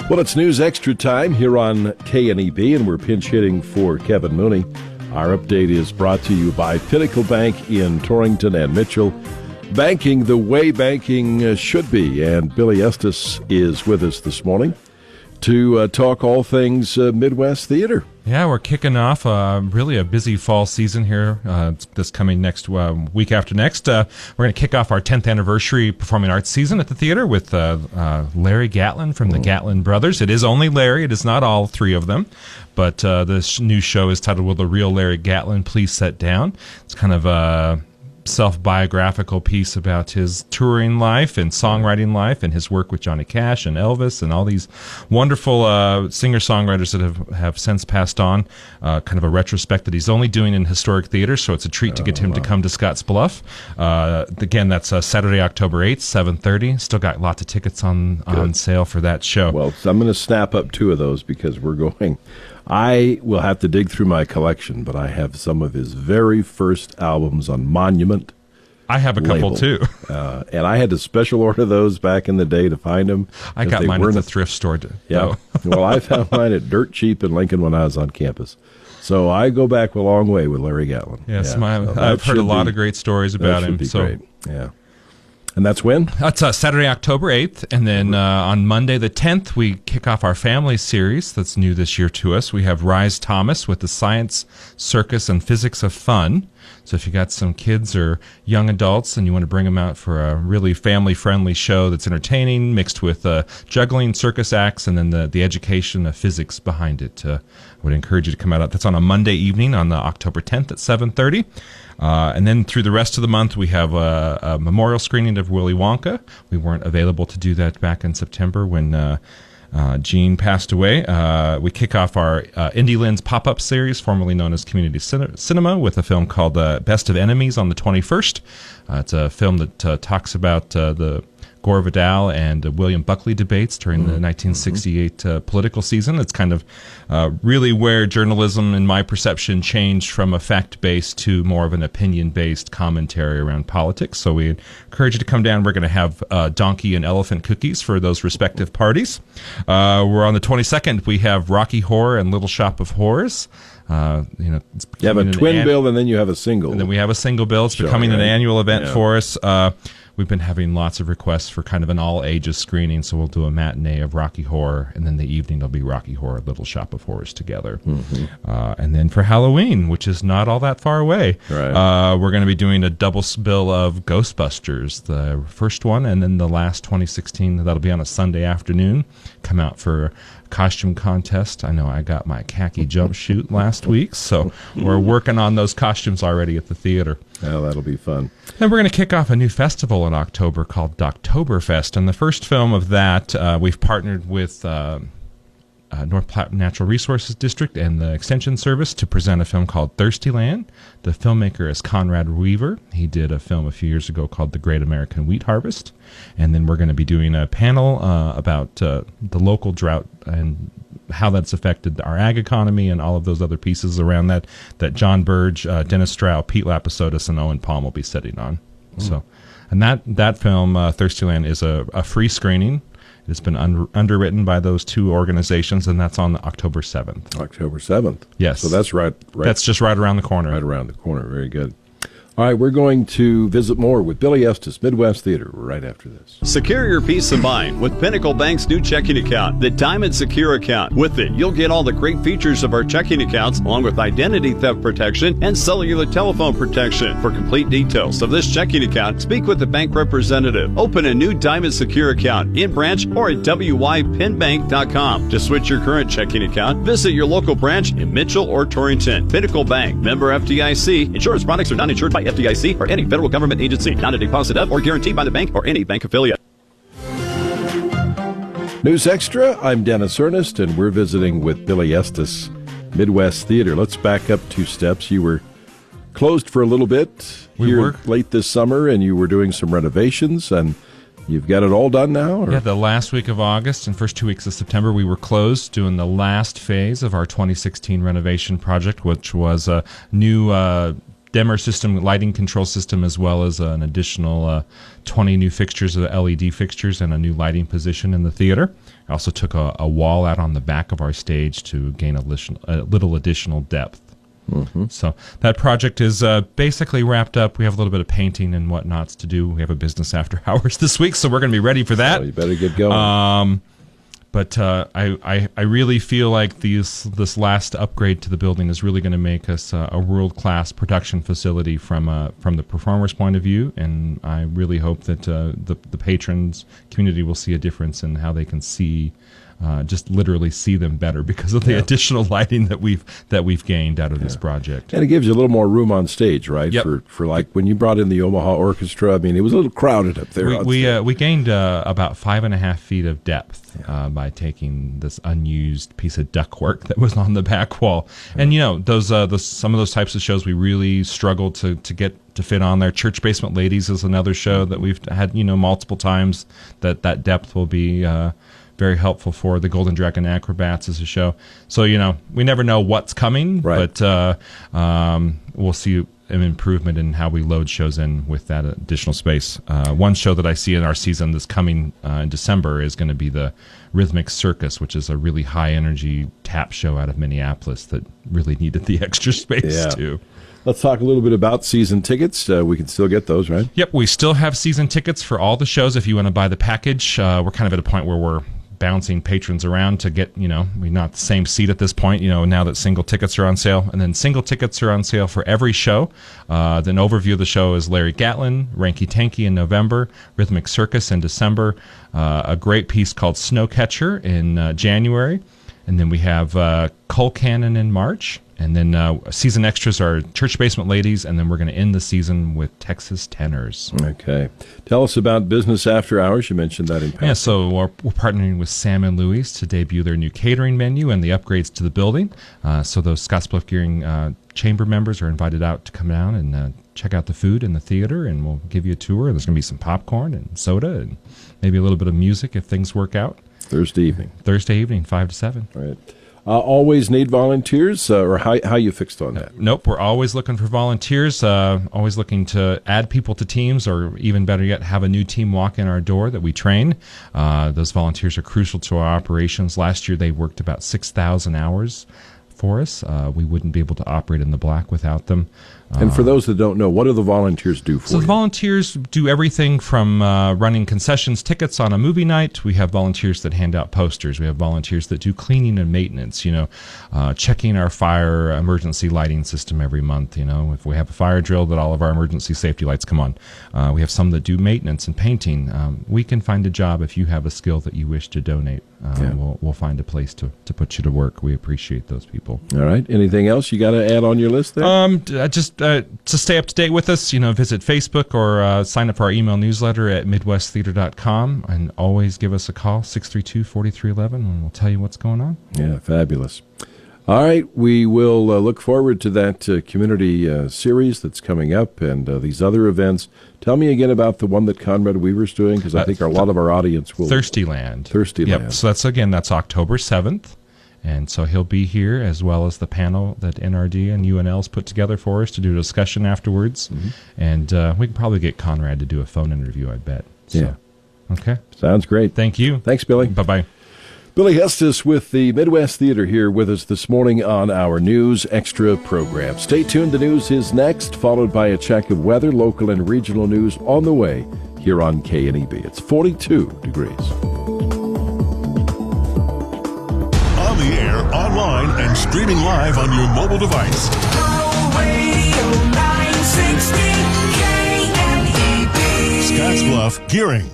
Well, it's News Extra time here on KNEB, and we're pinch hitting for Kevin Mooney. Our update is brought to you by Pinnacle Bank in Torrington and Mitchell. Banking the way banking should be. And Billy Estes is with us this morning to talk all things Midwest theater. Yeah, we're kicking off really a busy fall season here this coming next week after next. We're going to kick off our 10th anniversary performing arts season at the theater with Larry Gatlin from the Gatlin Brothers. It is only Larry. It is not all three of them. But this new show is titled Will the Real Larry Gatlin Please Set Down? It's kind of a self-biographical piece about his touring life and songwriting life and his work with Johnny Cash and Elvis and all these wonderful singer-songwriters that have since passed on. Kind of a retrospect that he's only doing in historic theater, so it's a treat to get him to come to Scottsbluff. Again, that's Saturday, October 8th, 7:30. Still got lots of tickets on sale for that show. Well, so I'm going to snap up two of those because we're going. I will have to dig through my collection, but I have some of his very first albums on Monument. I have a couple too. And I had to special order those back in the day to find them. I got mine at the thrift store. Yeah. Well, I found mine at Dirt Cheap in Lincoln when I was on campus. So I go back a long way with Larry Gatlin. Yes, I've heard a lot of great stories about him. Great. Yeah. And that's when? That's Saturday, October 8th. And then on Monday the 10th, we kick off our family series that's new this year to us. We have Rise Thomas with the Science, Circus, and Physics of Fun. So if you got some kids or young adults and you want to bring them out for a really family-friendly show that's entertaining, mixed with juggling, circus acts, and then the education, the physics behind it, I would encourage you to come out. That's on a Monday evening on the October 10th at 7:30. And then through the rest of the month, we have a memorial screening of Willy Wonka. We weren't available to do that back in September when Gene passed away. We kick off our Indie Lens pop-up series, formerly known as Community Cinema, with a film called Best of Enemies on the 21st. It's a film that talks about the Gore Vidal and William Buckley debates during the 1968 political season. It's kind of really where journalism, in my perception, changed from a fact-based to more of an opinion-based commentary around politics. So we encourage you to come down. We're going to have donkey and elephant cookies for those respective parties. We're on the 22nd. We have Rocky Horror and Little Shop of Horrors. You have a twin bill, and then you have a single. And then we have a single bill. It's becoming an annual event for us. We've been having lots of requests for kind of an all-ages screening, so we'll do a matinee of Rocky Horror, and then the evening will be Rocky Horror, Little Shop of Horrors together. And then for Halloween, which is not all that far away, we're going to be doing a double bill of Ghostbusters, the first one, and then the last 2016. That'll be on a Sunday afternoon. Come out for costume contest. I know I got my khaki jumpsuit last week, so we're working on those costumes already at the theater. Oh, that'll be fun. And we're going to kick off a new festival in October called Doctoberfest. And the first film of that, we've partnered with North Platte Natural Resources District and the Extension Service to present a film called Thirsty Land. The filmmaker is Conrad Weaver. He did a film a few years ago called The Great American Wheat Harvest. And then we're going to be doing a panel about the local drought and how that's affected our ag economy and all of those other pieces around that John Burge, Dennis Strauss, Pete Lapisotis, and Owen Palm will be sitting on. So, and that film, Thirsty Land, is a free screening. It's been underwritten by those two organizations, and that's on October 7th. October 7th. Yes. So that's right. That's just right around the corner. Right around the corner. Very good. All right, we're going to visit more with Billy Estes, Midwest Theater, right after this. Secure your peace of mind with Pinnacle Bank's new checking account, the Diamond Secure account. With it, you'll get all the great features of our checking accounts, along with identity theft protection and cellular telephone protection. For complete details of this checking account, speak with the bank representative. Open a new Diamond Secure account in branch or at wypinbank.com. To switch your current checking account, visit your local branch in Mitchell or Torrington. Pinnacle Bank, member FDIC. Insurance products are not insured by FDIC or any federal government agency. Not a deposit of or guaranteed by the bank or any bank affiliate. News Extra, I'm Dennis Ernest, and we're visiting with Billy Estes, Midwest Theater. Let's back up 2 steps. You were closed for a little bit late this summer, and you were doing some renovations, and you've got it all done now? Or? Yeah, the last week of August and first 2 weeks of September, we were closed doing the last phase of our 2016 renovation project, which was a new dimmer system, lighting control system, as well as an additional 20 new fixtures of LED fixtures and a new lighting position in the theater. I also took a wall out on the back of our stage to gain a little additional depth. Mm-hmm. So that project is basically wrapped up. We have a little bit of painting and whatnots to do. We have a business after hours this week, so we're going to be ready for that. So you better get going. But I really feel like this last upgrade to the building is really going to make us a world-class production facility from the performer's point of view, and I really hope that the patrons community will see a difference in how they can see. Just literally see them better because of the additional lighting that we've gained out of this project. And it gives you a little more room on stage, right? Yep. For like when you brought in the Omaha Orchestra, I mean, it was a little crowded up there. We gained about 5.5 feet of depth by taking this unused piece of ductwork that was on the back wall. And those some of those types of shows we really struggled to get to fit on there. Church Basement Ladies is another show that we've had multiple times. That depth will be very helpful for. The Golden Dragon Acrobats is a show. So, we never know what's coming, right. But we'll see an improvement in how we load shows in with that additional space. One show that I see in our season this coming in December is going to be the Rhythmic Circus, which is a really high-energy tap show out of Minneapolis that really needed the extra space, too. Let's talk a little bit about season tickets. We can still get those, right? Yep, we still have season tickets for all the shows if you want to buy the package. We're kind of at a point where we're bouncing patrons around to get, we're not the same seat at this point, now that single tickets are on sale. And then single tickets are on sale for every show. Then overview of the show is Larry Gatlin, Ranky Tanky in November, Rhythmic Circus in December, a great piece called Snowcatcher in January. And then we have Coal Cannon in March. And then season extras are Church Basement Ladies, and then we're going to end the season with Texas Tenors. Okay. Tell us about Business After Hours. You mentioned that in passing. Yeah, so we're partnering with Sam & Louie's to debut their new catering menu and the upgrades to the building. So those Scottsbluff Gearing chamber members are invited out to come down and check out the food in the theater, and we'll give you a tour. There's going to be some popcorn and soda and maybe a little bit of music if things work out. Thursday evening, 5 to 7. Right. Always need volunteers, or how you fixed on that? Nope, we're always looking for volunteers, always looking to add people to teams, or even better yet, have a new team walk in our door that we train. Those volunteers are crucial to our operations. Last year they worked about 6,000 hours for us. We wouldn't be able to operate in the black without them. And for those that don't know, what do the volunteers do for you? So the volunteers do everything from running concessions tickets on a movie night. We have volunteers that hand out posters. We have volunteers that do cleaning and maintenance, checking our fire emergency lighting system every month. If we have a fire drill, that all of our emergency safety lights come on. We have some that do maintenance and painting. We can find a job if you have a skill that you wish to donate. We'll find a place to put you to work. We appreciate those people. All right. Anything else you got to add on your list there? Just to stay up to date with us, visit Facebook or sign up for our email newsletter at MidwestTheater.com, and always give us a call, 632-4311, and we'll tell you what's going on. Yeah, fabulous. All right, we will look forward to that community series that's coming up and these other events. Tell me again about the one that Conrad Weaver's doing, because I think a lot of our audience will... Thirstyland. Thirstyland. Yep, so that's October 7th. And so he'll be here, as well as the panel that NRD and UNL's put together for us to do a discussion afterwards. Mm-hmm. And we can probably get Conrad to do a phone interview, I bet. So, yeah. Okay. Sounds great. Thank you. Thanks, Billy. Bye-bye. Billy Estes with the Midwest Theater here with us this morning on our News Extra program. Stay tuned. The news is next, followed by a check of weather, local and regional news on the way here on KNEB. It's 42 degrees. On the air, online, and streaming live on your mobile device. Radio 960 KNEB. Scottsbluff Gearing.